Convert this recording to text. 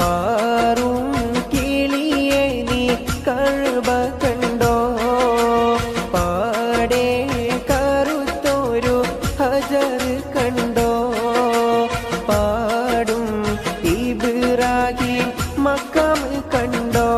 പാറും കിളിയെ നീ കഅബ കണ്ടോ പാടെ കറുത്തൊരു ഹജർ കണ്ടോ പാടും ഇബ്രാഹിം മഖാം കണ്ടോ